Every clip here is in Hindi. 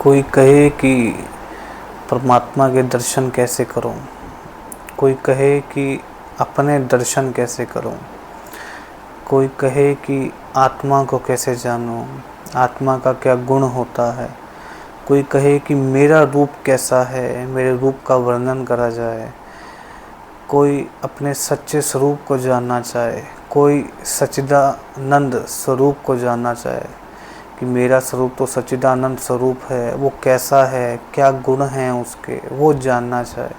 कोई कहे कि परमात्मा के दर्शन कैसे करूं, कोई कहे कि अपने दर्शन कैसे करूं, कोई कहे कि आत्मा को कैसे जानूं, आत्मा का क्या गुण होता है, कोई कहे कि मेरा रूप कैसा है, मेरे रूप का वर्णन करा जाए, कोई अपने सच्चे स्वरूप को जानना चाहे, कोई सच्चिदानंद स्वरूप को जानना चाहे कि मेरा स्वरूप तो सच्चिदानंद स्वरूप है, वो कैसा है, क्या गुण हैं उसके, वो जानना चाहे,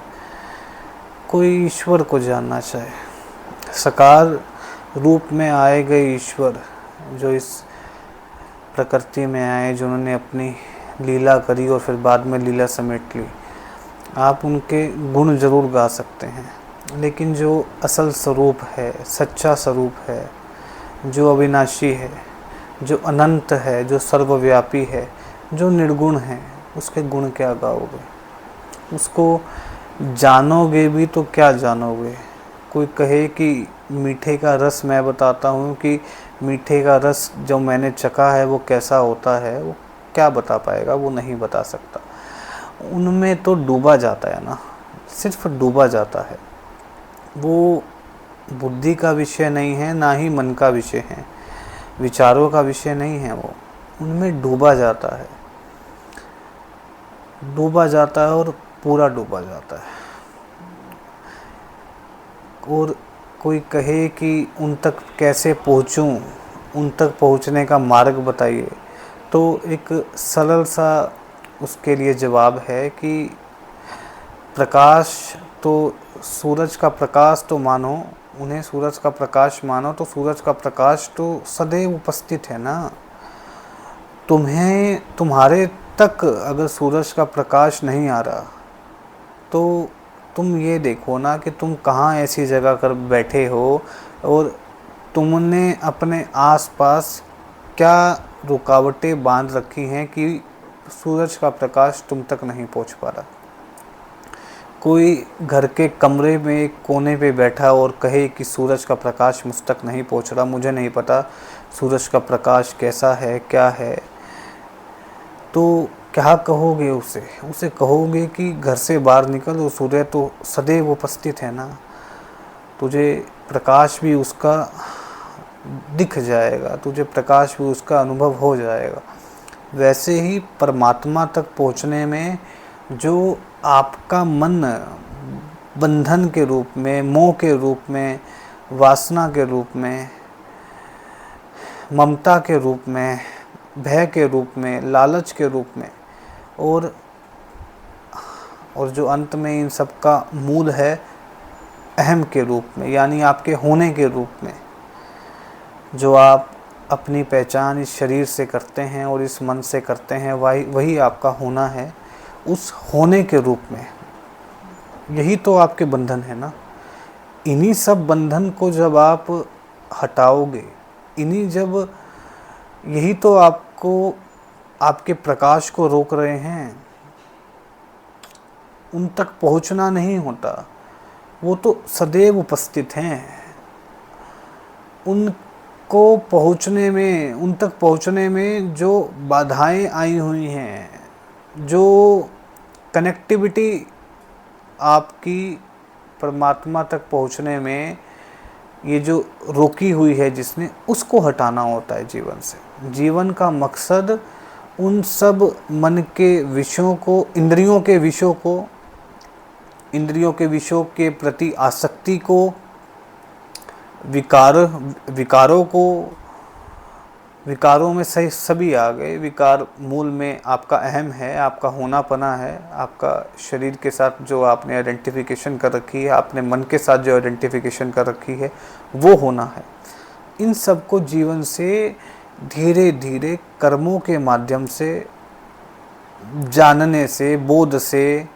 कोई ईश्वर को जानना चाहे। साकार रूप में आए गए ईश्वर जो इस प्रकृति में आए, जिन्होंने अपनी लीला करी और फिर बाद में लीला समेट ली, आप उनके गुण जरूर गा सकते हैं, लेकिन जो असल स्वरूप है, सच्चा स्वरूप है, जो अविनाशी है, जो अनंत है, जो सर्वव्यापी है, जो निर्गुण है, उसके गुण क्या गाओगे? उसको जानोगे भी तो क्या जानोगे? कोई कहे कि मीठे का रस मैं बताता हूँ कि मीठे का रस जो मैंने चखा है वो कैसा होता है, वो क्या बता पाएगा? वो नहीं बता सकता। उनमें तो डूबा जाता है ना, सिर्फ डूबा जाता है। वो बुद्धि का विषय नहीं है, ना ही मन का विषय है, विचारों का विषय नहीं है। वो उनमें डूबा जाता है, डूबा जाता है और पूरा डूबा जाता है। और कोई कहे कि उन तक कैसे पहुँचूं, उन तक पहुँचने का मार्ग बताइए, तो एक सरल सा उसके लिए जवाब है कि प्रकाश तो, सूरज का प्रकाश तो मानो, उन्हें सूरज का प्रकाश मानो, तो सूरज का प्रकाश तो सदैव उपस्थित है ना। तुम्हारे तक अगर सूरज का प्रकाश नहीं आ रहा तो तुम ये देखो ना कि तुम कहाँ ऐसी जगह कर बैठे हो और तुमने अपने आसपास क्या रुकावटें बांध रखी हैं कि सूरज का प्रकाश तुम तक नहीं पहुंच पा रहा। कोई घर के कमरे में एक कोने पे बैठा और कहे कि सूरज का प्रकाश मुझ तक नहीं पहुंच रहा, मुझे नहीं पता सूरज का प्रकाश कैसा है, क्या है, तो क्या कहोगे उसे कहोगे कि घर से बाहर निकल, वो सूर्य तो सदैव उपस्थित है ना, तुझे प्रकाश भी उसका दिख जाएगा, तुझे प्रकाश भी उसका अनुभव हो जाएगा। वैसे ही परमात्मा तक पहुंचने में जो आपका मन बंधन के रूप में, मोह के रूप में, वासना के रूप में, ममता के रूप में, भय के रूप में, लालच के रूप में, और जो अंत में इन सब का मूल है अहम के रूप में, यानी आपके होने के रूप में, जो आप अपनी पहचान इस शरीर से करते हैं और इस मन से करते हैं, वही आपका होना है। उस होने के रूप में यही तो आपके बंधन है ना। इन्हीं सब बंधन को जब आप हटाओगे, यही तो आपको, आपके प्रकाश को रोक रहे हैं। उन तक पहुंचना नहीं होता, वो तो सदैव उपस्थित हैं। उन तक पहुंचने में जो बाधाएं आई हुई हैं, जो कनेक्टिविटी आपकी परमात्मा तक पहुंचने में ये जो रोकी हुई है जिसने, उसको हटाना होता है जीवन से। जीवन का मकसद उन सब मन के विषयों को, इंद्रियों के विषयों के प्रति आसक्ति को, विकारों में सभी आ गए। विकार मूल में आपका अहम है, आपका होनापना है, आपका शरीर के साथ जो आपने आइडेंटिफिकेशन कर रखी है, आपने मन के साथ जो आइडेंटिफिकेशन कर रखी है, वो होना है। इन सब को जीवन से धीरे धीरे कर्मों के माध्यम से, जानने से, बोध से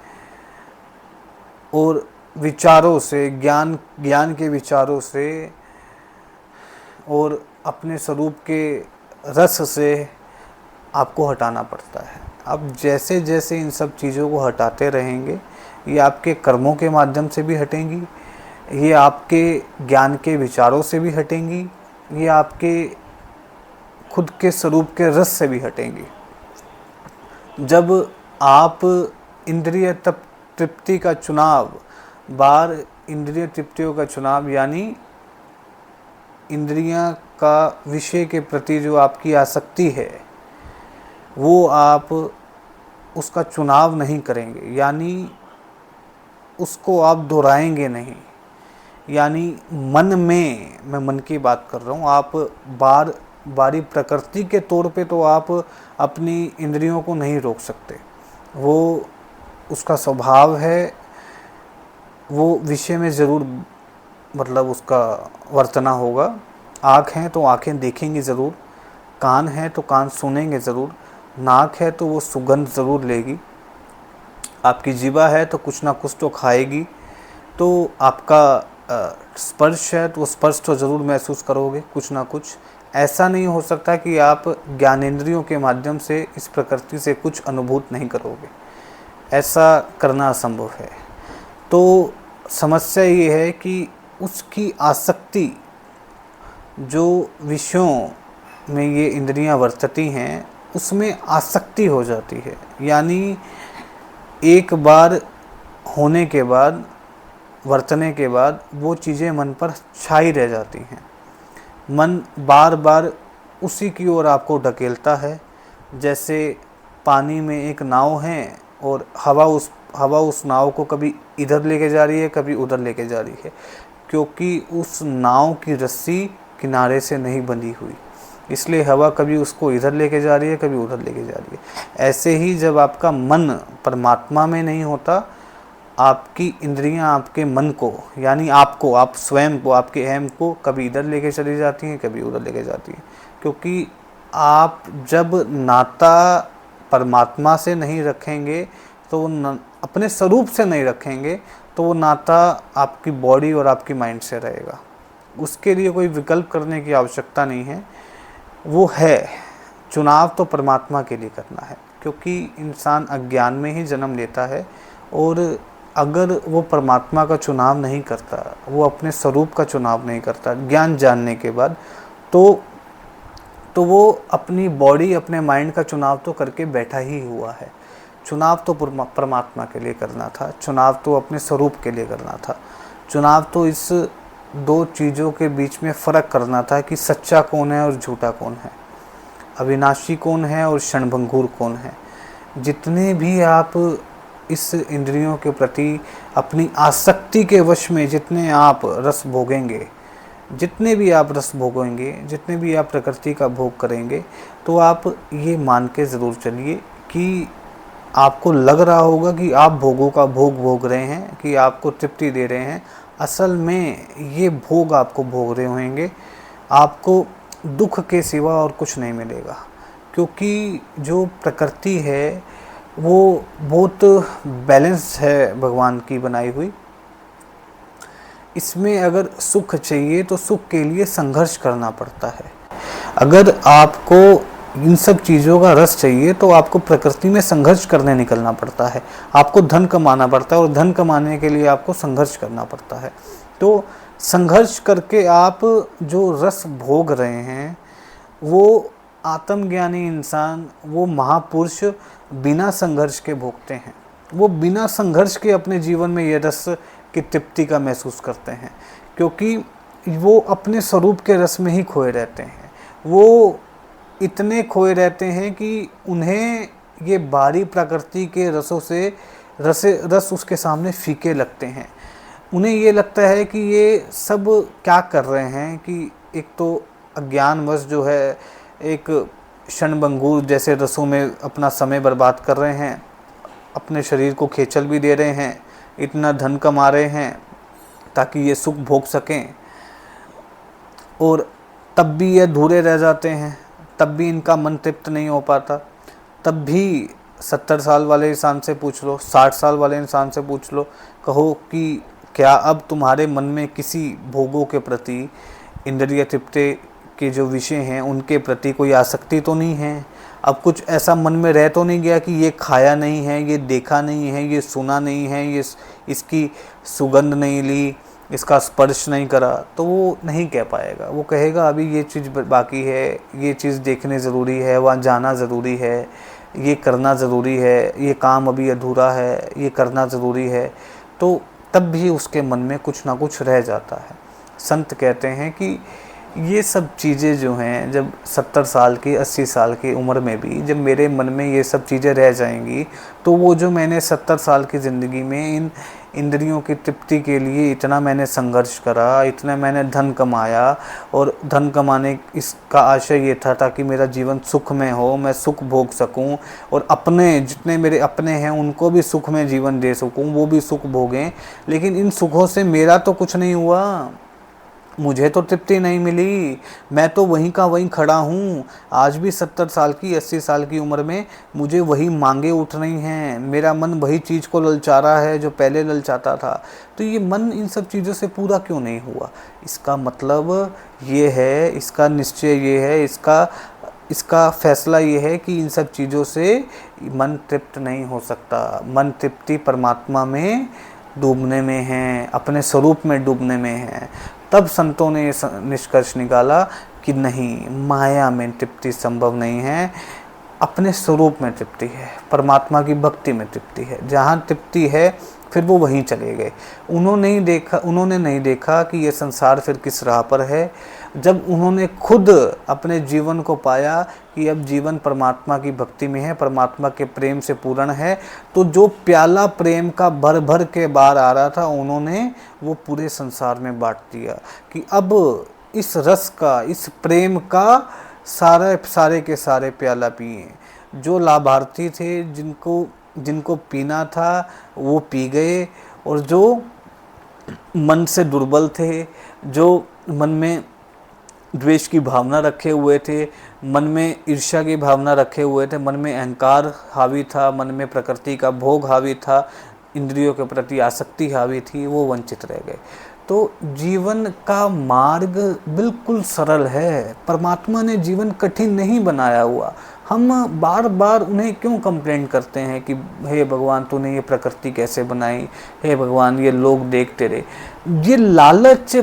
और विचारों से, ज्ञान के विचारों से और अपने स्वरूप के रस से आपको हटाना पड़ता है। अब जैसे जैसे इन सब चीज़ों को हटाते रहेंगे, ये आपके कर्मों के माध्यम से भी हटेंगी, ये आपके ज्ञान के विचारों से भी हटेंगी, ये आपके खुद के स्वरूप के रस से भी हटेंगी। जब आप इंद्रिय तृप्ति का चुनाव, बार इंद्रिय तृप्तियों का चुनाव यानी इंद्रियां का विषय के प्रति जो आपकी आसक्ति है वो आप उसका चुनाव नहीं करेंगे, यानी उसको आप दोहराएंगे नहीं। यानी मन में, मैं मन की बात कर रहा हूँ, आप बारी प्रकृति के तौर पे तो आप अपनी इंद्रियों को नहीं रोक सकते, वो उसका स्वभाव है, वो विषय में ज़रूर मतलब उसका वर्तना होगा। आँख हैं तो आँखें देखेंगी ज़रूर, कान है तो कान सुनेंगे ज़रूर, नाक है तो वो सुगंध ज़रूर लेगी, आपकी जीवा है तो कुछ ना कुछ तो खाएगी, तो आपका स्पर्श है तो स्पर्श तो ज़रूर महसूस करोगे कुछ ना कुछ। ऐसा नहीं हो सकता कि आप ज्ञानेंद्रियों के माध्यम से इस प्रकृति से कुछ अनुभूत नहीं करोगे, ऐसा करना असंभव है। तो समस्या ये है कि उसकी आसक्ति, जो विषयों में ये इंद्रियां वर्तती हैं उसमें आसक्ति हो जाती है, यानी एक बार होने के बाद, वर्तने के बाद वो चीज़ें मन पर छाई रह जाती हैं। मन बार बार उसी की ओर आपको ढकेलता है। जैसे पानी में एक नाव है और हवा उस नाव को कभी इधर लेके जा रही है, कभी उधर लेके जा रही है, क्योंकि उस नाव की रस्सी किनारे से नहीं बंधी हुई, इसलिए हवा कभी उसको इधर लेके जा रही है, कभी उधर लेके जा रही है। ऐसे ही जब आपका मन परमात्मा में नहीं होता, आपकी इंद्रियां आपके मन को, यानी आपको, आप स्वयं को, आपके अहम को कभी इधर लेके चली जाती हैं, कभी उधर लेके जाती हैं। क्योंकि आप जब नाता परमात्मा से नहीं रखेंगे तो अपने स्वरूप से नहीं रखेंगे तो वो नाता आपकी बॉडी और आपकी माइंड से रहेगा। उसके लिए कोई विकल्प करने की आवश्यकता नहीं है, वो है, चुनाव तो परमात्मा के लिए करना है, क्योंकि इंसान अज्ञान में ही जन्म लेता है। और अगर वो परमात्मा का चुनाव नहीं करता, वो अपने स्वरूप का चुनाव नहीं करता ज्ञान जानने के बाद, तो वो अपनी बॉडी, अपने माइंड का चुनाव तो करके बैठा ही हुआ है। चुनाव तो परमात्मा के लिए करना था, चुनाव तो अपने स्वरूप के लिए करना था, चुनाव तो इस दो चीज़ों के बीच में फ़र्क करना था कि सच्चा कौन है और झूठा कौन है, अविनाशी कौन है और क्षणभंगुर कौन है। जितने भी आप इस इंद्रियों के प्रति अपनी आसक्ति के वश में जितने आप रस भोगेंगे, जितने भी आप रस भोगेंगे, जितने भी आप प्रकृति का भोग करेंगे, तो आप ये मान के ज़रूर चलिए कि आपको लग रहा होगा कि आप भोगों का भोग भोग रहे हैं, कि आपको तृप्ति दे रहे हैं। असल में ये भोग आपको भोग रहे होंगे, आपको दुख के सिवा और कुछ नहीं मिलेगा। क्योंकि जो प्रकृति है वो बहुत बैलेंस है, भगवान की बनाई हुई। इसमें अगर सुख चाहिए तो सुख के लिए संघर्ष करना पड़ता है। अगर आपको इन सब चीज़ों का रस चाहिए तो आपको प्रकृति में संघर्ष करने निकलना पड़ता है, आपको धन कमाना पड़ता है, और धन कमाने के लिए आपको संघर्ष करना पड़ता है। तो संघर्ष करके आप जो रस भोग रहे हैं, वो आत्मज्ञानी इंसान, वो महापुरुष बिना संघर्ष के भोगते हैं। वो बिना संघर्ष के अपने जीवन में ये रस की तृप्ति का महसूस करते हैं, क्योंकि वो अपने स्वरूप के रस में ही खोए रहते हैं। वो इतने खोए रहते हैं कि उन्हें ये बाहरी प्रकृति के रसों से रस उसके सामने फीके लगते हैं। उन्हें ये लगता है कि ये सब क्या कर रहे हैं, कि एक तो अज्ञानवश जो है एक क्षणभंगुर जैसे रसों में अपना समय बर्बाद कर रहे हैं, अपने शरीर को खेचल भी दे रहे हैं, इतना धन कमा रहे हैं ताकि ये सुख भोग सकें, और तब भी ये अधूरे रह जाते हैं, तब भी इनका मन तृप्त नहीं हो पाता। तब भी 70 साल वाले इंसान से पूछ लो, 60 साल वाले इंसान से पूछ लो, कहो कि क्या अब तुम्हारे मन में किसी भोगों के प्रति, इंद्रिय तृप्ति के जो विषय हैं उनके प्रति कोई आसक्ति तो नहीं है? अब कुछ ऐसा मन में रह तो नहीं गया कि ये खाया नहीं है, ये देखा नहीं है, ये सुना नहीं है, ये इसकी सुगंध नहीं ली, इसका स्पर्श नहीं करा, तो वो नहीं कह पाएगा। वो कहेगा अभी ये चीज़ बाकी है, ये चीज़ देखने ज़रूरी है, वहाँ जाना ज़रूरी है, ये करना ज़रूरी है, ये काम अभी अधूरा है, ये करना ज़रूरी है, तो तब भी उसके मन में कुछ ना कुछ रह जाता है। संत कहते हैं कि ये सब चीज़ें जो हैं, जब 70 साल की 80 साल की उम्र में भी जब मेरे मन में ये सब चीज़ें रह जाएंगी, तो वो जो मैंने 70 साल की ज़िंदगी में इन इंद्रियों की तृप्ति के लिए इतना मैंने संघर्ष करा, इतना मैंने धन कमाया, और धन कमाने इसका आशय ये था ताकि मेरा जीवन सुख में हो, मैं सुख भोग सकूं, और अपने जितने मेरे अपने हैं उनको भी सुख में जीवन दे सकूं, वो भी सुख भोगें। लेकिन इन सुखों से मेरा तो कुछ नहीं हुआ, मुझे तो तृप्ति नहीं मिली, मैं तो वहीं का वहीं खड़ा हूँ। आज भी 70 साल की 80 साल की उम्र में मुझे वही मांगे उठ रही हैं, मेरा मन वही चीज़ को ललचा रहा है जो पहले ललचाता था। तो ये मन इन सब चीज़ों से पूरा क्यों नहीं हुआ? इसका मतलब ये है, इसका निश्चय ये है, इसका फैसला ये है कि इन सब चीज़ों से मन तृप्त नहीं हो सकता। मन तृप्ति परमात्मा में डूबने में है, अपने स्वरूप में डूबने में है। तब संतों ने निष्कर्ष निकाला कि नहीं, माया में तृप्ति संभव नहीं है, अपने स्वरूप में तृप्ति है, परमात्मा की भक्ति में तृप्ति है। जहाँ तृप्ति है फिर वो वहीं चले गए। उन्होंने नहीं देखा कि ये संसार फिर किस राह पर है। जब उन्होंने खुद अपने जीवन को पाया कि अब जीवन परमात्मा की भक्ति में है, परमात्मा के प्रेम से पूर्ण है, तो जो प्याला प्रेम का भर भर के बाहर आ रहा था, उन्होंने वो पूरे संसार में बांट दिया कि अब इस रस का, इस प्रेम का सारे के सारे प्याला पिए। जो लाभार्थी थे, जिनको पीना था, वो पी गए, और जो मन से दुर्बल थे, जो मन में द्वेष की भावना रखे हुए थे, मन में ईर्ष्या की भावना रखे हुए थे, मन में अहंकार हावी था, मन में प्रकृति का भोग हावी था, इंद्रियों के प्रति आसक्ति हावी थी, वो वंचित रह गए। तो जीवन का मार्ग बिल्कुल सरल है। परमात्मा ने जीवन कठिन नहीं बनाया हुआ। हम बार बार उन्हें क्यों कंप्लेंट करते हैं कि हे भगवान, तूने ये प्रकृति कैसे बनाई, हे भगवान ये लोग देखते रहे। ये लालच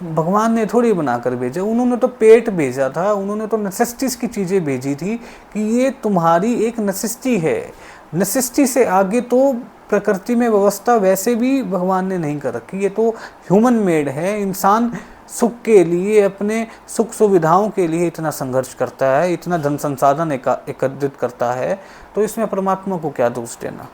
भगवान ने थोड़ी बनाकर भेजा, उन्होंने तो पेट भेजा था, उन्होंने तो नेसेसिटीज की चीज़ें भेजी थी कि ये तुम्हारी एक नेसेसिटी है। नेसेसिटी से आगे तो प्रकृति में व्यवस्था वैसे भी भगवान ने नहीं कर रखी, ये तो ह्यूमन मेड है। इंसान सुख के लिए, अपने सुख सुविधाओं के लिए इतना संघर्ष करता है, इतना धन संसाधन एकत्रित करता है, तो इसमें परमात्मा को क्या दोष देना।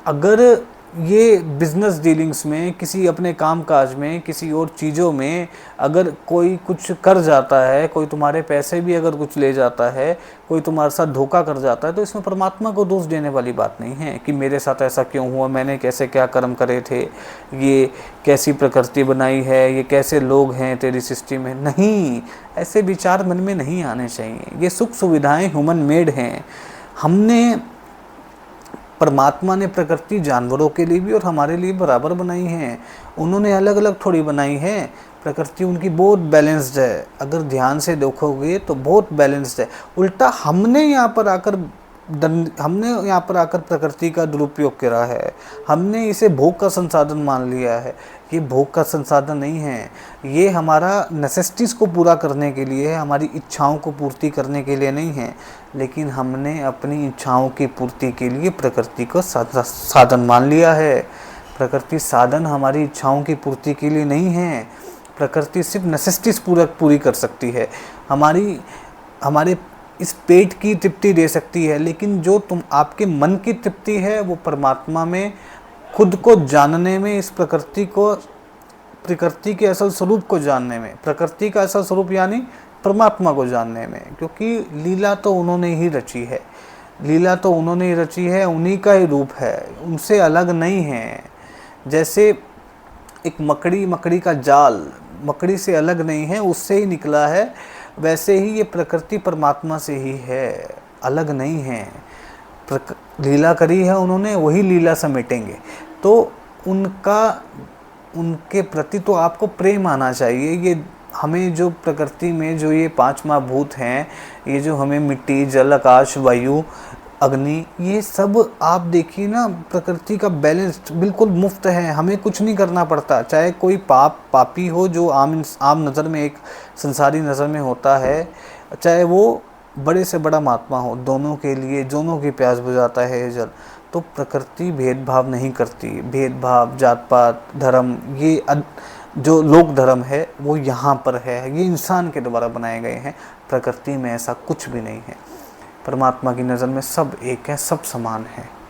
अगर ये बिजनेस डीलिंग्स में, किसी अपने काम काज में, किसी और चीज़ों में अगर कोई कुछ कर जाता है, कोई तुम्हारे पैसे भी अगर कुछ ले जाता है, कोई तुम्हारे साथ धोखा कर जाता है, तो इसमें परमात्मा को दोष देने वाली बात नहीं है कि मेरे साथ ऐसा क्यों हुआ, मैंने कैसे क्या कर्म करे थे, ये कैसी प्रकृति बनाई है, ये कैसे लोग हैं तेरी सृष्टि में। नहीं, ऐसे विचार मन में नहीं आने चाहिए। ये सुख सुविधाएं ह्यूमन मेड हैं। परमात्मा ने प्रकृति जानवरों के लिए भी और हमारे लिए बराबर बनाई है। उन्होंने अलग अलग थोड़ी बनाई है। प्रकृति उनकी बहुत बैलेंस्ड है, अगर ध्यान से देखोगे तो बहुत बैलेंस्ड है। उल्टा हमने यहाँ पर आकर प्रकृति का दुरुपयोग करा है। हमने इसे भोग का संसाधन मान लिया है। ये भोग का संसाधन नहीं है, ये हमारा नेसेसिटीज़ को पूरा करने के लिए है, हमारी इच्छाओं को पूर्ति करने के लिए नहीं है। लेकिन हमने अपनी इच्छाओं की पूर्ति के लिए प्रकृति को साधन मान लिया है। प्रकृति साधन हमारी इच्छाओं की पूर्ति के लिए नहीं है। प्रकृति सिर्फ नेसेसिटीज़ पूरी कर सकती है, हमारे इस पेट की तृप्ति दे सकती है। लेकिन जो आपके मन की तृप्ति है, वो परमात्मा में, खुद को जानने में, इस प्रकृति के असल स्वरूप को जानने में, प्रकृति का असल स्वरूप यानी परमात्मा को जानने में। क्योंकि लीला तो उन्होंने ही रची है, उन्हीं का ही रूप है, उनसे अलग नहीं है। जैसे एक मकड़ी का जाल मकड़ी से अलग नहीं है, उससे ही निकला है, वैसे ही ये प्रकृति परमात्मा से ही है, अलग नहीं है। लीला करी है उन्होंने, वही लीला समेटेंगे। तो उनके प्रति तो आपको प्रेम आना चाहिए। ये हमें जो प्रकृति में जो ये 5 महाभूत हैं, ये जो हमें मिट्टी, जल, आकाश, वायु, अग्नि, ये सब आप देखिए ना, प्रकृति का बैलेंस बिल्कुल मुफ्त है, हमें कुछ नहीं करना पड़ता। चाहे कोई पापी हो जो आम नज़र में, एक संसारी नज़र में होता है, चाहे वो बड़े से बड़ा महात्मा हो, दोनों के लिए, दोनों की प्यास बुझाता है ये जल। तो प्रकृति भेदभाव नहीं करती। भेदभाव, जात पात, धर्म, ये जो लोक धर्म है वो यहाँ पर है, ये इंसान के द्वारा बनाए गए हैं। प्रकृति में ऐसा कुछ भी नहीं है। परमात्मा की नज़र में सब एक है, सब समान है।